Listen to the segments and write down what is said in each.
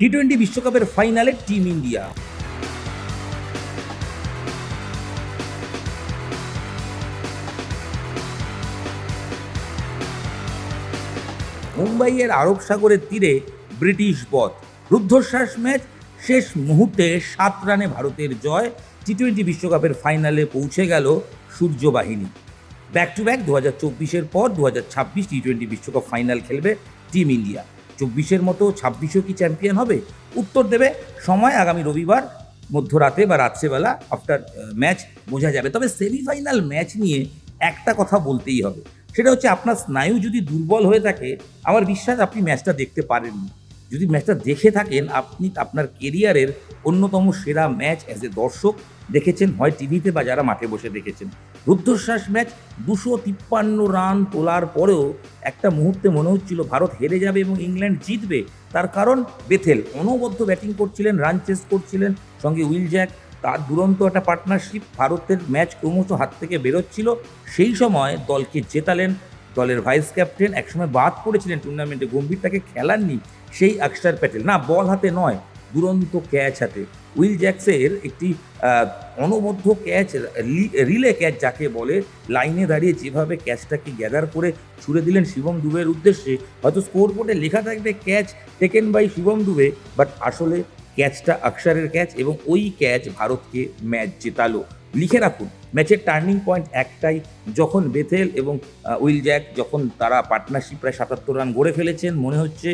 টি-20 বিশ্বকাপের ফাইনালে team India. মুম্বাইয়ের আরব সাগরের তীরে ব্রিটিশ বধ, রুদ্ধশ্বাস ম্যাচ, শেষ মুহূর্তে 7 রানে ভারতের জয়। টি-20 বিশ্বকাপের ফাইনালে পৌঁছে গেল সূর্যবাহিনী। ব্যাক টু ব্যাক 2024-এর পর 2026 টি-20 বিশ্বকাপ ফাইনাল খেলবে টিম ইন্ডিয়া। 24-এর মতো 26-ও কি চ্যাম্পিয়ন হবে? উত্তর দেবে সময়। আগামী রবিবার মধ্যরাতে বা রাত্রেবেলা আফটার ম্যাচ বোঝা যাবে। তবে সেমিফাইনাল ম্যাচ নিয়ে একটা কথা বলতেই হবে, সেটা হচ্ছে আপনার স্নায়ু যদি দুর্বল হয়ে থাকে, আমার বিশ্বাস আপনি ম্যাচটা দেখতে পারেননি। যদি ম্যাচটা দেখে থাকেন, আপনি আপনার কেরিয়ারের অন্যতম সেরা ম্যাচ অ্যাজ এ দর্শক দেখেছেন, হয় টিভিতে বা যারা মাঠে বসে দেখেছেন। রুদ্ধশ্বাস ম্যাচ, 253 রান তোলার পরেও একটা মুহূর্তে মনে হচ্ছিল ভারত হেরে যাবে এবং ইংল্যান্ড জিতবে। তার কারণ বেথেল অনবদ্য ব্যাটিং করছিলেন, রান চেস করছিলেন, সঙ্গে উইল জ্যাক, তার দুরন্ত একটা পার্টনারশিপ। ভারতের ম্যাচ ক্রমশ হাত থেকে বেরোচ্ছিল। সেই সময় দলকে জেতালেন দলের ভাইস ক্যাপ্টেন, একসময় বাদ পড়েছিলেন টুর্নামেন্টে, গম্ভীর তাকে খেলাননি, সেই অক্ষর প্যাটেল। না, বল হাতে নয়, দুরন্ত ক্যাচ হাতে উইল জ্যাক্সের একটি অনবদ্য ক্যাচ, রিলে ক্যাচ যাকে বলে, লাইনে দাঁড়িয়ে যেভাবে ক্যাচটাকে গ্যাদার করে ছুড়ে দিলেন শিবম দুবের উদ্দেশ্যে। হয়তো স্কোর বোর্ডে লেখা থাকবে catch taken by Shivam Dube, but আসলে ক্যাচটা অক্ষরের ক্যাচ, এবং ওই ক্যাচ ভারতকে ম্যাচ জেতালো। লিখে রাখুন, ম্যাচের টার্নিং পয়েন্ট একটাই, যখন বেথেল এবং উইল জ্যাক, যখন তারা পার্টনারশিপ প্রায় 77 রান গড়ে ফেলেছেন, মনে হচ্ছে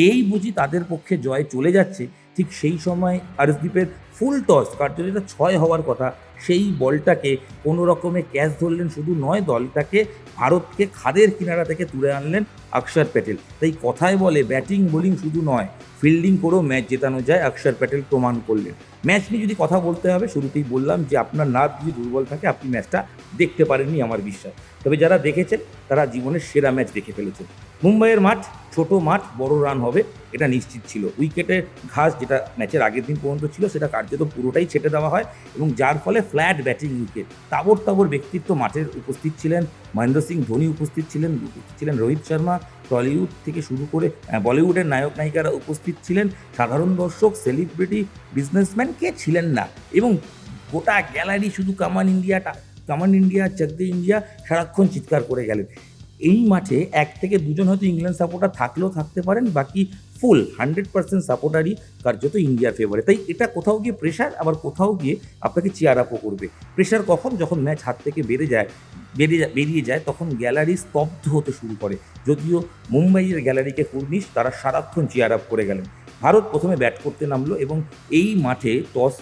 এই বুঝি তাদের পক্ষে জয় চলে যাচ্ছে, ঠিক সেই সময় আরশদীপের ফুল টস, কার্য যেটা 6 হওয়ার কথা, সেই বলটাকে কোনো রকমে ক্যাচ ধরলেন, শুধু নয় দলটাকে, ভারতকে খাদের কিনারা থেকে তুলে আনলেন অক্ষর প্যাটেল। তাই কথায় বলে ব্যাটিং বোলিং শুধু নয়, ফিল্ডিং করেও ম্যাচ জেতানো যায়, অক্ষর প্যাটেল প্রমাণ করলেন। ম্যাচ নিয়ে যদি কথা বলতে হবে, শুরুতেই বললাম যে আপনার নার্ভ যদি দুর্বল থাকে আপনি ম্যাচটা দেখতে পারেননি, আমার বিশ্বাস। তবে যারা দেখেছেন তারা জীবনের সেরা ম্যাচ দেখে ফেলেছেন। মুম্বাইয়ের মাঠ ছোট মাঠ, বড় রান হবে এটা নিশ্চিত ছিল। উইকেটের ঘাস যেটা ম্যাচের আগের দিন পর্যন্ত ছিল, সেটা কার্যত পুরোটাই ছেটে দেওয়া হয়, এবং যার ফলে ফ্ল্যাট ব্যাটিং উইকেট। তাবর তাবর ব্যক্তিত্ব মাঠের উপস্থিত ছিলেন, মহেন্দ্র সিং ধোনি উপস্থিত ছিলেন রোহিত শর্মা, টলিউড থেকে শুরু করে বলিউডের নায়ক নায়িকারা উপস্থিত ছিলেন, সাধারণ দর্শক, সেলিব্রিটি, বিজনেসম্যান কে ছিলেন না, এবং গোটা গ্যালারি শুধু কামান ইন্ডিয়া চাক দে ইন্ডিয়া সারাক্ষণ চিৎকার করে গেলেন। এই মাঠে 1 থেকে 2জন হয়তো ইংল্যান্ড সাপোর্টার থাকলেও থাকতে পারেন, বাকি ফুল 100% সাপোর্টারই কার্যত ইন্ডিয়ার ফেভারে। তাই এটা কোথাও গিয়ে প্রেশার, আবার কোথাও গিয়ে আপনাকে চেয়ার আপও করবে। প্রেশার কখন? যখন ম্যাচ হাত থেকে বেরিয়ে যায়, তখন গ্যালারি স্তব্ধ হতে শুরু করে। যদিও মুম্বাইয়ের গ্যালারিকে কুর্নিশ, তারা সারাক্ষণ চেয়ার আপ করে গেলেন। ভারত প্রথমে ব্যাট করতে নামলো, এবং এই মাঠে টস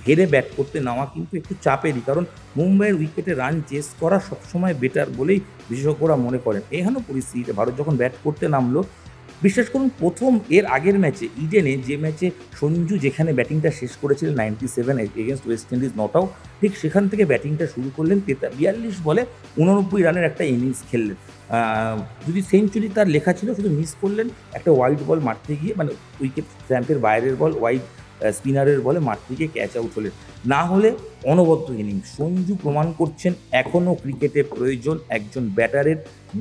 হেরে ব্যাট করতে নামা কিন্তু একটু চাপেরই, কারণ মুম্বাইয়ের উইকেটে রান চেস করা সবসময় বেটার বলেই বিশেষজ্ঞরা মনে করেন। এহেন পরিস্থিতিতে ভারত যখন ব্যাট করতে নামলো, বিশ্বাস করুন, প্রথম এর আগের ম্যাচে ইডেনে, যে ম্যাচে সঞ্জু যেখানে ব্যাটিংটা শেষ করেছিলেন 97 against West Indies not out, ঠিক সেখান থেকে ব্যাটিংটা শুরু করলেন। 42 বলে 89 রানের একটা ইনিংস খেললেন। যদি সেঞ্চুরি তার লেখা ছিল, শুধু মিস করলেন একটা ওয়াইড বল মারতে গিয়ে, মানে উইকেট স্ট্যাম্পের বাইরের বল, ওয়াইড স্পিনারের বলে মাঠ থেকে ক্যাচ আউট হলেন। না হলে অনবদ্য ইনিংস। সঞ্জু প্রমাণ করছেন এখনও ক্রিকেটে প্রয়োজন একজন ব্যাটারের,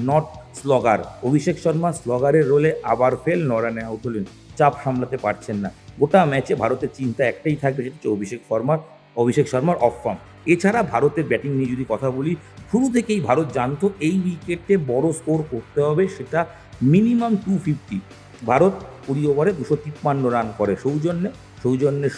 নট স্লগার। অভিষেক শর্মা স্লগারের রোলে আবার ফেল, 9 রানে আউট হলেন, চাপ সামলাতে পারছেন না। গোটা ম্যাচে ভারতের চিন্তা একটাই থাকবে, সেটা হচ্ছে অভিষেক শর্মার অফ ফর্ম। এছাড়া ভারতের ব্যাটিং নিয়ে যদি কথা বলি, শুরু থেকেই ভারত জানতো এই উইকেটে বড় স্কোর করতে হবে, সেটা মিনিমাম 250। ভারত 20 ওভারে 253 রান করে সৌজন্যে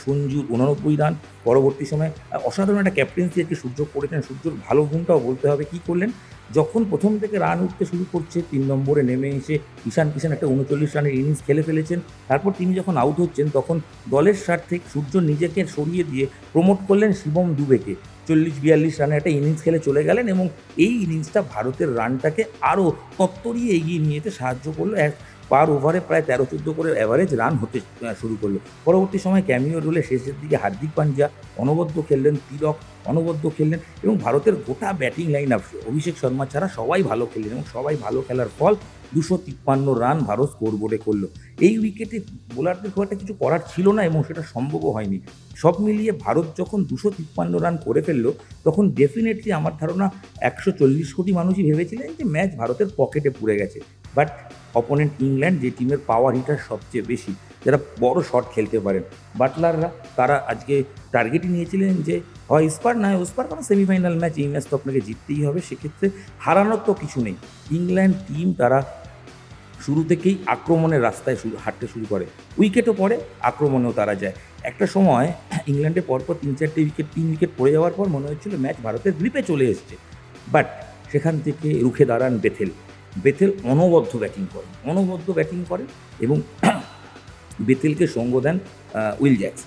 সঞ্জুর 89 রান। পরবর্তী সময়ে অসাধারণ একটা ক্যাপ্টেন্সি একটি সূর্য করেছেন। সূর্যর ভালো গুণটাও বলতে হবে। কী করলেন? যখন প্রথম থেকে রান উঠতে শুরু করছে, 3 নম্বরে নেমে এসে ঈশান কিষান একটা 39 রানের ইনিংস খেলে ফেলেছেন। তারপর তিনি যখন আউট হচ্ছেন, তখন দলের স্বার্থে সূর্য নিজেকে সরিয়ে দিয়ে প্রমোট করলেন শিবম দুবেকে। 40-42 রানের একটা ইনিংস খেলে চলে গেলেন, এবং এই ইনিংসটা ভারতের রানটাকে আরও তত্তরিয়ে এগিয়ে নিয়ে যেতে সাহায্য করলো। পার ওভারে প্রায় 13-14 করে অ্যাভারেজ রান হতে শুরু করলো। পরবর্তী সময় ক্যামিও রোলে শেষের দিকে হার্দিক পান্ডিয়া অনবদ্য খেললেন, তিলক অনবদ্য খেললেন, এবং ভারতের গোটা batting line up Abhishek Sharma ছাড়া সবাই ভালো খেললেন, এবং সবাই ভালো খেলার ফল 253 রান ভারত স্কোর বোর্ডে করলো। এই উইকেটে বোলারদের খুব একটা কিছু করার ছিল না, এবং সেটা সম্ভবও হয়নি। সব মিলিয়ে ভারত যখন 253 রান করে ফেললো, তখন ডেফিনেটলি আমার ধারণা 140 কোটি মানুষই ভেবেছিলেন যে ম্যাচ ভারতের পকেটে পুড়ে গেছে। বাট অপোনেন্ট ইংল্যান্ড, যে টিমের পাওয়ার হিটার সবচেয়ে বেশি, যারা বড় শট খেলতে পারেন। বাটলাররা তারা আজকে টার্গেটই নিয়েছিলেন যে হয় স্পার না হয় ওস্পার, কারণ সেমিফাইনাল ম্যাচ, এই ম্যাচ তো আপনাকে জিততেই হবে। সেক্ষেত্রে হারানোর তো কিছু নেই। ইংল্যান্ড টিম তারা শুরু থেকেই আক্রমণের রাস্তায় হাঁটতে শুরু করে, উইকেটও পড়ে, আক্রমণেও তারা যায়। একটা সময় ইংল্যান্ডে পরপর 3 উইকেট পড়ে যাওয়ার পর মনে হচ্ছিল ম্যাচ ভারতের গ্রিপে চলে এসছে। বাট সেখান থেকে রুখে দাঁড়ান বেথেল অনবদ্য ব্যাটিং করেন এবং বেথেলকে সঙ্গ দেন উইল জ্যাক্স।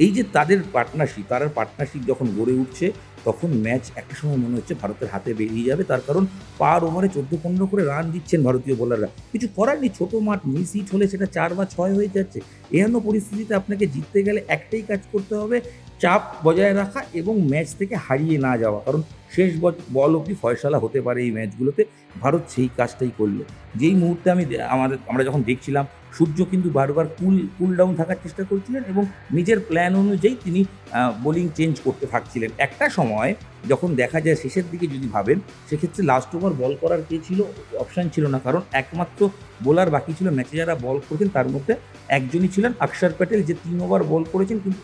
এই যে তাদের পার্টনারশিপ যখন গড়ে উঠছে, তখন ম্যাচ একটা সময় মনে হচ্ছে ভারতের হাতে বেরিয়ে যাবে। তার কারণ পার ওভারে 14-15 করে রান দিচ্ছেন ভারতীয় বোলাররা। কিছু করার নেই, ছোটো মাঠ, মিস হিট হলে সেটা 4 বা 6 হয়ে যাচ্ছে। এহেন পরিস্থিতিতে আপনাকে জিততে গেলে একটাই কাজ করতে হবে, চাপ বজায় রাখা এবং ম্যাচ থেকে হারিয়ে না যাওয়া। কারণ শেষ বল অবধি ফয়সালা হতে পারে এই ম্যাচগুলোতে। ভারত সেই কাজটাই করলো। যেই মুহূর্তে আমরা যখন দেখছিলাম, সূর্য কিন্তু বারবার কুল ডাউন থাকার চেষ্টা করছিলেন এবং নিজের প্ল্যান অনুযায়ী তিনি বোলিং চেঞ্জ করতে থাকছিলেন। একটা সময় যখন দেখা যায় শেষের দিকে যদি ভাবেন, সেক্ষেত্রে লাস্ট ওভার বল করার কে ছিল, অপশান ছিল না। কারণ একমাত্র বোলার বাকি ছিল ম্যাচে যারা বল করেছেন, তার মধ্যে একজনই ছিলেন অক্ষর প্যাটেল, যে 3 ওভার বল করেছেন। কিন্তু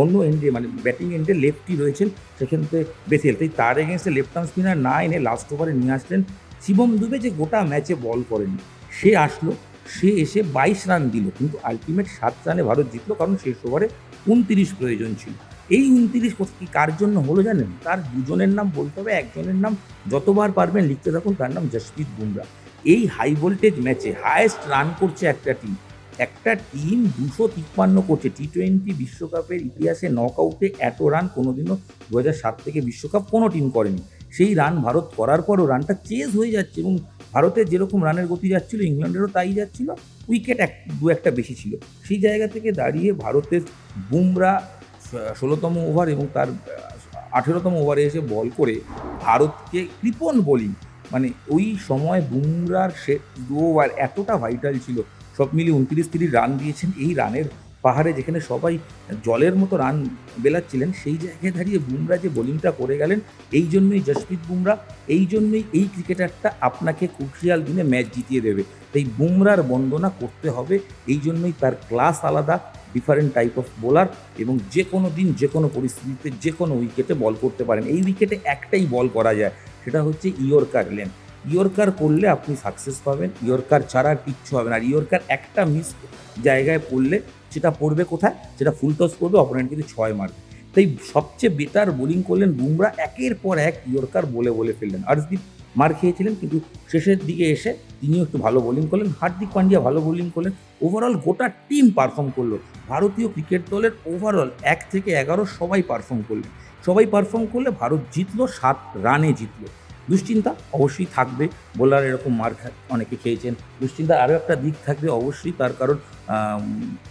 অন্য এন্ডে, মানে ব্যাটিং এন্ডে লেফটি রয়েছেন, সেক্ষেত্রে বেথেল। তাই তার এগেনস্টে লেফট আর্ম স্পিনার না এনে লাস্ট ওভারে নিয়ে আসলেন শিবম দুবে, যে গোটা ম্যাচে বল করেনি। সে আসলো, সে এসে 22 রান দিল, কিন্তু আলটিমেট 7 রানে ভারত জিতলো। কারণ শেষ ওভারে 29 প্রয়োজন ছিল। এই 29 কার জন্য হলো জানেন? তার দুজনের নাম বলতে হবে। একজনের নাম যতবার পারবেন লিখতে থাকুন, তার নাম জসপ্রীত বুমরা। এই হাই ভোল্টেজ ম্যাচে হায়েস্ট রান করছে একটা টিম 253 করছে। T20 বিশ্বকাপের ইতিহাসে নকআউটে এত রান কোনোদিনও 2007 থেকে বিশ্বকাপ কোনো টিম করেনি। সেই রান ভারত করার পরও রানটা চেজ হয়ে যাচ্ছে এবং ভারতের যেরকম রানের গতি যাচ্ছিল, ইংল্যান্ডেরও তাই যাচ্ছিল। উইকেট 1-2 বেশি ছিল। সেই জায়গা থেকে দাঁড়িয়ে ভারতের বুমরা 16তম ওভার এবং তার 18তম ওভারে এসে বল করে ভারতকে কৃপণ বোলিং, মানে ওই সময় বুমরার সে 2 ওভার এতটা ভাইটাল ছিল। সব মিলিয়ে 29-30 রান দিয়েছেন। এই রানের পাহাড়ে যেখানে সবাই জলের মতো রান বেলাচ্ছিলেন, সেই জায়গায় দাঁড়িয়ে বুমরা যে বোলিংটা করে গেলেন, এই জন্যই জসপ্রীত বুমরা, এই জন্যই এই ক্রিকেটারটা আপনাকে ক্রুশিয়াল দিনে ম্যাচ জিতিয়ে দেবে। তাই বুমরার বন্দনা করতে হবে। এই জন্যই তার ক্লাস আলাদা, ডিফারেন্ট টাইপ অফ বোলার, এবং যে কোনো দিন যে কোনো পরিস্থিতিতে যে কোনো উইকেটে বল করতে পারেন। এই উইকেটে একটাই বল করা যায়, সেটা হচ্ছে ইয়র্কার লেন। ইয়র্কার করলে আপনি সাকসেস পাবেন, ইয়র্কার ছাড়া আর কিচ্ছু হবে না। আর ইয়র্কার একটা মিস জায়গায় পড়লে সেটা পড়বে কোথায়? সেটা ফুল টস করবে, অপোনেন্ট কিন্তু 6 মারবে। তাই সবচেয়ে বেটার বোলিং করলেন বুমরা, একের পর এক ইয়র্কার বলে ফেললেন। হর্ষদীপ মার খেয়েছিলেন, কিন্তু শেষের দিকে এসে তিনিও একটু ভালো বোলিং করলেন। হার্দিক পান্ডিয়া ভালো বোলিং করলেন। ওভারঅল গোটা টিম পারফর্ম করলো। ভারতীয় ক্রিকেট দলের ওভারঅল 1 থেকে 11 সবাই পারফর্ম করলে ভারত জিতলো, 7 রানে জিতলো। দুশ্চিন্তা অবশ্যই থাকবে, বোলার এরকম মার অনেকে খেয়েছেন। দুশ্চিন্তার আরও একটা দিক থাকবে অবশ্যই, তার কারণ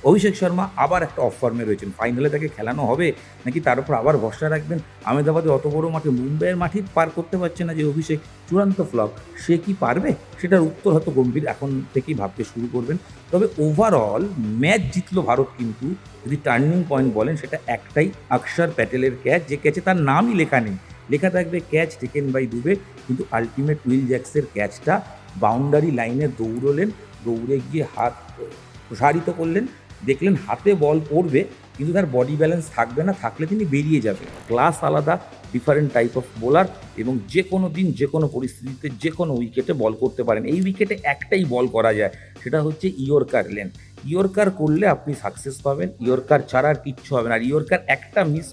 অভিষেক শর্মা আবার একটা অফ ফর্মে রয়েছেন। ফাইনালে তাকে খেলানো হবে নাকি তার উপর আবার ভরসা রাখবেন? আহমেদাবাদে অত বড় মাঠে, মুম্বাইয়ের মাঠে পার করতে পারছে না যে অভিষেক, চূড়ান্ত ফ্লপ। সে কি পারবে? সেটার উত্তর হয়তো গম্ভীর এখন থেকেই ভাবতে শুরু করবেন। তবে ওভারঅল ম্যাচ জিতলো ভারত, কিন্তু যদি টার্নিং পয়েন্ট বলেন, সেটা একটাই, অক্ষর প্যাটেলের ক্যাচ, যে ক্যাচে তার নামই লেখা নেই, লেখা থাকবে ক্যাচ টেকেন বাই দুবে, কিন্তু আলটিমেট উইল জ্যাক্সের ক্যাচটা বাউন্ডারি লাইনে দৌড়ে গিয়ে হাত প্রসারিত করলেন। দেখলেন হাতে বল পড়বে, কিন্তু তার বডি ব্যালেন্স থাকবে না, থাকলে তিনি বেরিয়ে যাবে। ক্লাস আলাদা, ডিফারেন্ট টাইপ অফ বোলার, এবং যে কোনো দিন যে কোনো পরিস্থিতিতে যে কোনো উইকেটে বল করতে পারেন। এই উইকেটে একটাই বল করা যায়, সেটা হচ্ছে ইয়র্কার লেন। ইয়র্কার করলে আপনি সাকসেস পাবেন, ইয়র্কার ছাড়া আর কিচ্ছু হবে না। আর ইয়র্কার একটা মিস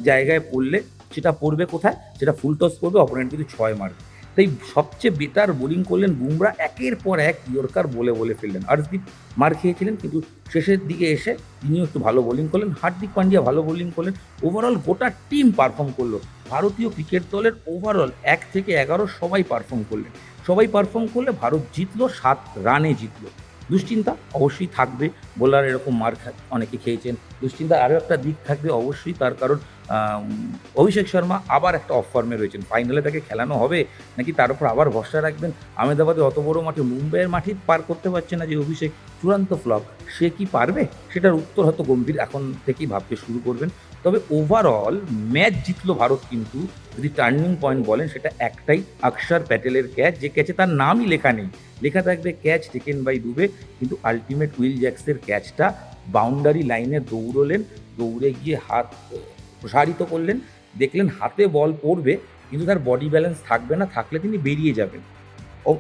জায়গায় পড়লে সেটা পড়বে কোথায়? সেটা ফুল টস করবে, অপোনেন্ট কিন্তু 6 মারবে। তাই সবচেয়ে বেটার বোলিং করলেন বুমরা, একের পর এক ইয়র্কার বলে ফেললেন। হর্ষদীপ মার খেয়েছিলেন, কিন্তু শেষের দিকে এসে তিনিও একটু ভালো বোলিং করলেন। হার্দিক পান্ডিয়া ভালো বোলিং করলেন। ওভারঅল গোটা টিম পারফর্ম করলো। ভারতীয় ক্রিকেট দলের ওভারঅল 1 থেকে 11 সবাই পারফর্ম করলে ভারত জিতলো, 7 রানে জিতলো। দুশ্চিন্তা অবশ্যই থাকবে, বোলার এরকম মার অনেকে খেয়েছেন। দুশ্চিন্তার আরও একটা দিক থাকবে অবশ্যই, তার কারণ অভিষেক শর্মা আবার একটা অফ ফর্মে রয়েছেন। ফাইনালে তাকে খেলানো হবে নাকি তার উপর আবার ভরসা রাখবেন? আহমেদাবাদে অত বড় মাঠে, মুম্বাইয়ের মাঠে পার করতে পারছে না যে অভিষেক, চূড়ান্ত ফ্লপ। সে কি পারবে? সেটার উত্তর হয়তো গম্ভীর এখন থেকেই ভাবতে শুরু করবেন। তবে ওভারঅল ম্যাচ জিতলো ভারত, কিন্তু যদি টার্নিং পয়েন্ট বলেন সেটা একটাই, অক্ষর প্যাটেলের ক্যাচ, যে ক্যাচে তার নামই লেখা নেই, লেখা থাকবে ক্যাচ টেকেন বাই দুবে, কিন্তু আলটিমেট উইল জ্যাক্সের ক্যাচটা বাউন্ডারি লাইনে দৌড়লেন, দৌড়ে গিয়ে হাত প্রসারিত করলেন, দেখলেন হাতে বল পড়বে কিন্তু তার বডি ব্যালেন্স থাকবে না, থাকলে তিনি বেরিয়ে যাবেন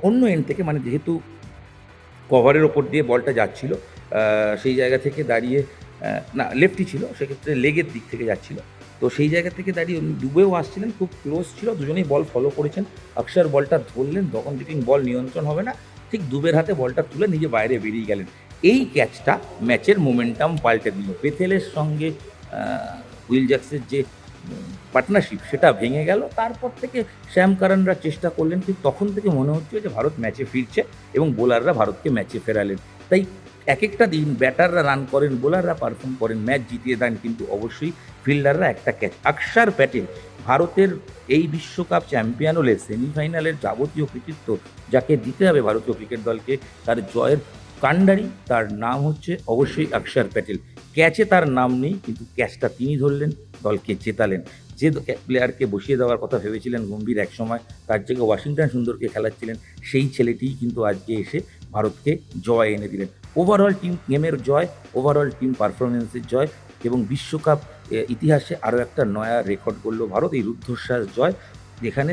অন্য এন্ড থেকে, মানে যেহেতু কভারের ওপর দিয়ে বলটা যাচ্ছিল, সেই জায়গা থেকে দাঁড়িয়ে না লেফটই ছিল, সেক্ষেত্রে লেগের দিক থেকে যাচ্ছিল, তো সেই জায়গা থেকে দাঁড়িয়ে উনি ডুবেও আসছিলেন, খুব ক্লোজ ছিল, দুজনেই বল ফলো করেছেন, অক্ষর বলটা ধরলেন, তখন দেখলেন বল নিয়ন্ত্রণ হবে না, ঠিক দুবের হাতে বলটা তুলে নিজে বাইরে বেরিয়ে গেলেন। এই ক্যাচটা ম্যাচের মোমেন্টাম পাল্টে দিল, বেথেলের সঙ্গে উইল জ্যাক্সের যে পার্টনারশিপ সেটা ভেঙে গেল। তারপর থেকে শ্যাম কারানরা চেষ্টা করলেন, কিন্তু তখন থেকে মনে হচ্ছে যে ভারত ম্যাচে ফিরছে এবং বোলাররা ভারতকে ম্যাচে ফেরালেন। তাই এক একটা দিন ব্যাটাররা রান করেন, বোলাররা পারফর্ম করেন, ম্যাচ জিতিয়ে দেন, কিন্তু অবশ্যই ফিল্ডাররা একটা ক্যাচ। অক্ষর প্যাটেল ভারতের এই বিশ্বকাপ চ্যাম্পিয়ন হলে সেমিফাইনালের যাবতীয় কৃতিত্ব যাকে দিতে হবে ভারতীয় ক্রিকেট দলকে, তার জয়ের কাণ্ডারি, তার নাম হচ্ছে অবশ্যই অক্ষর প্যাটেল। ক্যাচে তার নাম নেই, কিন্তু ক্যাচটা তিনি ধরলেন, দলকে জেতালেন। যে প্লেয়ারকে বসিয়ে দেওয়ার কথা ভেবেছিলেন গম্ভীর একসময়, তার জায়গায় ওয়াশিংটন সুন্দরকে খেলাচ্ছিলেন, সেই ছেলেটিই কিন্তু আজকে এসে ভারতকে জয় এনে দিলেন। ওভারঅল টিম গেমের জয়, ওভারঅল টিম পারফরমেন্সের জয়, এবং বিশ্বকাপ ইতিহাসে আরও একটা নয়া রেকর্ড করলো ভারত, এই রুদ্ধশ্বাস জয়, যেখানে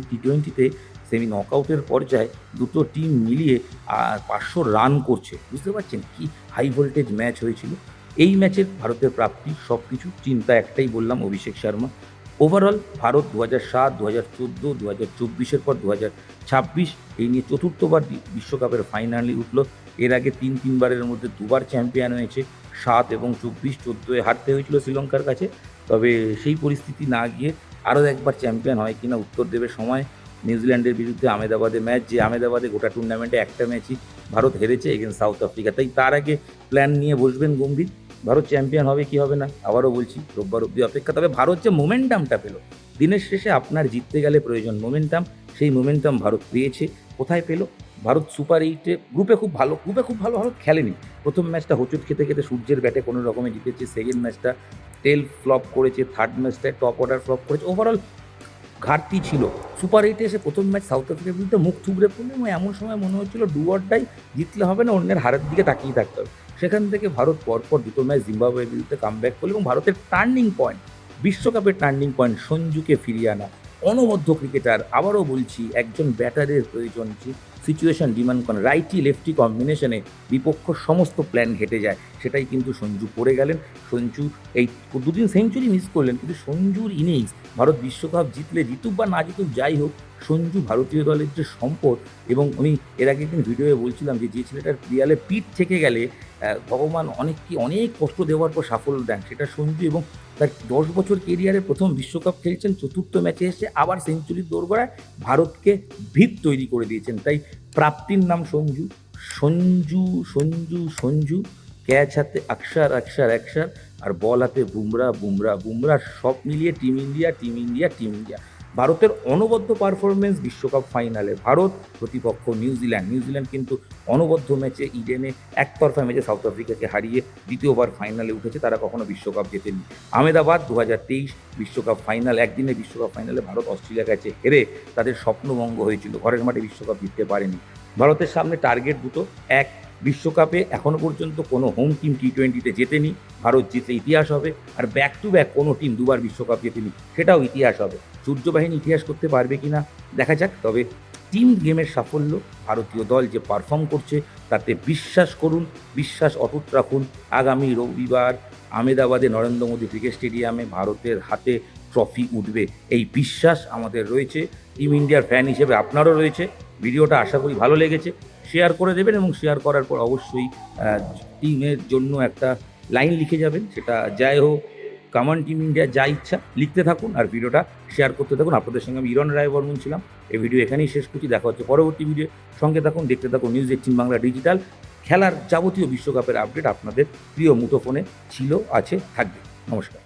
টি20-তে সেমি নকআউটের পর্যায়ে দুটো টিম মিলিয়ে 500 রান করছে। বুঝতে পারছেন কি হাই ভোল্টেজ ম্যাচ হয়েছিল। এই ম্যাচের ভারতের প্রাপ্তি সব কিছু, চিন্তা একটাই বললাম, অভিষেক শর্মা। ওভারঅল ভারত 2007, 2014, 2024 পর 2026 এই নিয়ে চতুর্থবার বিশ্বকাপের ফাইনালে উঠল। এর আগে তিনবারের মধ্যে দুবার চ্যাম্পিয়ন হয়েছে, 7 এবং 24, 14-এ হারতে হয়েছিল শ্রীলঙ্কার কাছে, তবে সেই পরিস্থিতি না গিয়ে আরও একবার চ্যাম্পিয়ন হয় কিনা উত্তর দেবে সময়। নিউজিল্যান্ডের বিরুদ্ধে আহমেদাবাদে ম্যাচ, যে আহমেদাবাদে গোটা টুর্নামেন্টে একটা ম্যাচই ভারত হেরেছে এগেন্স্ট সাউথ আফ্রিকা। তাই তার আগে প্ল্যান নিয়ে বসবেন গম্ভীর, ভারত চ্যাম্পিয়ন হবে কি হবে না আবারও বলছি রোববার অব্দি অপেক্ষা। তবে ভারত যে মোমেন্টামটা পেল, দিনের শেষে আপনার জিততে গেলে প্রয়োজন মোমেন্টাম, সেই মোমেন্টাম ভারত পেয়েছে। কোথায় পেল? ভারত সুপার 8-এ গ্রুপে খুব ভালো ভারত খেলেনি। প্রথম ম্যাচটা হোঁচট খেতে খেতে সূর্যের ব্যাটে কোনো রকমে জিতেছে, সেকেন্ড ম্যাচটা টেল ফ্লপ করেছে, থার্ড ম্যাচটায় টপ অর্ডার ফ্লপ করেছে, ওভারঅল ঘাটতি ছিল। সুপার 8-এ এসে প্রথম ম্যাচ সাউথ আফ্রিকার বিরুদ্ধে মুখ থুবড়ে পড়লে, এবং এমন সময় মনে হচ্ছিল ডু অর ডাই, জিতলে হবে না, অন্যের হারের দিকে তাকিয়ে থাকতে হবে। সেখান থেকে ভারত পরপর দুটো ম্যাচ জিম্বাবুয়ের বিরুদ্ধে কামব্যাক করলো, এবং ভারতের টার্নিং পয়েন্ট, বিশ্বকাপের টার্নিং পয়েন্ট সঞ্জুকে ফিরিয়ে আনা। অনবদ্য ক্রিকেটার, আবারও বলছি, একজন ব্যাটারের প্রয়োজন, সিচুয়েশন ডিমান্ড করেন, রাইটি লেফটি কম্বিনেশনে বিপক্ষ সমস্ত প্ল্যান ঘেটে যায়, সেটাই কিন্তু সঞ্জু করে গেলেন। সঞ্জু এই দুদিন সেঞ্চুরি মিস করলেন, কিন্তু সঞ্জুর ইনিংস, ভারত বিশ্বকাপ জিতলে, জিতুক বা না জিতুক যাই হোক, সঞ্জু ভারতীয় দলের যে সম্পদ। এবং আমি এর আগে একদিন ভিডিওয়ে বলছিলাম যে ছেলেটার দেয়ালে পিঠ থেকে গেলে ভগবান অনেক কষ্ট দেওয়ার পর সাফল্য দেন, সেটা সঞ্জু। এবং তার 10 বছর কেরিয়ারে প্রথম বিশ্বকাপ খেলছেন, চতুর্থ ম্যাচে এসে আবার সেঞ্চুরির দোরগোড়ায় ভারতকে ভিত তৈরি করে দিয়েছেন। তাই প্রাপ্তির নাম সঞ্জু, সঞ্জু সঞ্জু সঞ্জু, ক্যাচ হাতে অক্ষর, আর বল হাতে বুমরা, সব মিলিয়ে টিম ইন্ডিয়া। ভারতের অনবদ্য পারফরমেন্স বিশ্বকাপ ফাইনালে। ভারত প্রতিপক্ষ নিউজিল্যান্ড কিন্তু অনবদ্য ম্যাচে ইডেনে একতরফা ম্যাচে সাউথ আফ্রিকাকে হারিয়ে দ্বিতীয়বার ফাইনালে উঠেছে, তারা কখনো বিশ্বকাপ জেতেনি। আহমেদাবাদ 2023 বিশ্বকাপ ফাইনাল, একদিনে বিশ্বকাপ ফাইনালে ভারত অস্ট্রেলিয়ার কাছে হেরে তাদের স্বপ্নভঙ্গ হয়েছিল, ঘরের মাঠে বিশ্বকাপ জিততে পারেনি। ভারতের সামনে টার্গেট দুটো, এক, বিশ্বকাপে এখনও পর্যন্ত কোনো হোম টিম টি20-তে জেতেনি, ভারত জিতলে ইতিহাস হবে। আর ব্যাক টু ব্যাক কোনো টিম দুবার বিশ্বকাপ জেতেনি, সেটাও ইতিহাস হবে। সূর্যবাহিনী ইতিহাস করতে পারবে কি না দেখা যাক। তবে টিম গেমের সাফল্য, ভারতীয় দল যে পারফর্ম করছে তাতে বিশ্বাস করুন, বিশ্বাস অটুট রাখুন। আগামী রবিবার আহমেদাবাদে নরেন্দ্র মোদী ক্রিকেট স্টেডিয়ামে ভারতের হাতে ট্রফি উঠবে, এই বিশ্বাস আমাদের রয়েছে। টিম ইন্ডিয়ার ফ্যান হিসেবে আপনারও রয়েছে। ভিডিওটা আশা করি ভালো লেগেছে, শেয়ার করে দেবেন, এবং শেয়ার করার পর অবশ্যই টিমের জন্য একটা লাইন লিখে যাবেন, সেটা যাই হোক, কমন টিম ইন্ডিয়া যা ইচ্ছা লিখতে থাকুন, আর ভিডিওটা শেয়ার করতে থাকুন। আপনাদের সঙ্গে আমি ইরন রায় বর্মন ছিলাম। এই ভিডিও এখানেই শেষ করছি, দেখা হচ্ছে পরবর্তী ভিডিও। সঙ্গে থাকুন, দেখতে থাকুন নিউজ 18 বাংলা ডিজিটাল। খেলার যাবতীয় বিশ্বকাপের আপডেট আপনাদের প্রিয় মুঠোফোনে ছিল, আছে, থাকবে। নমস্কার।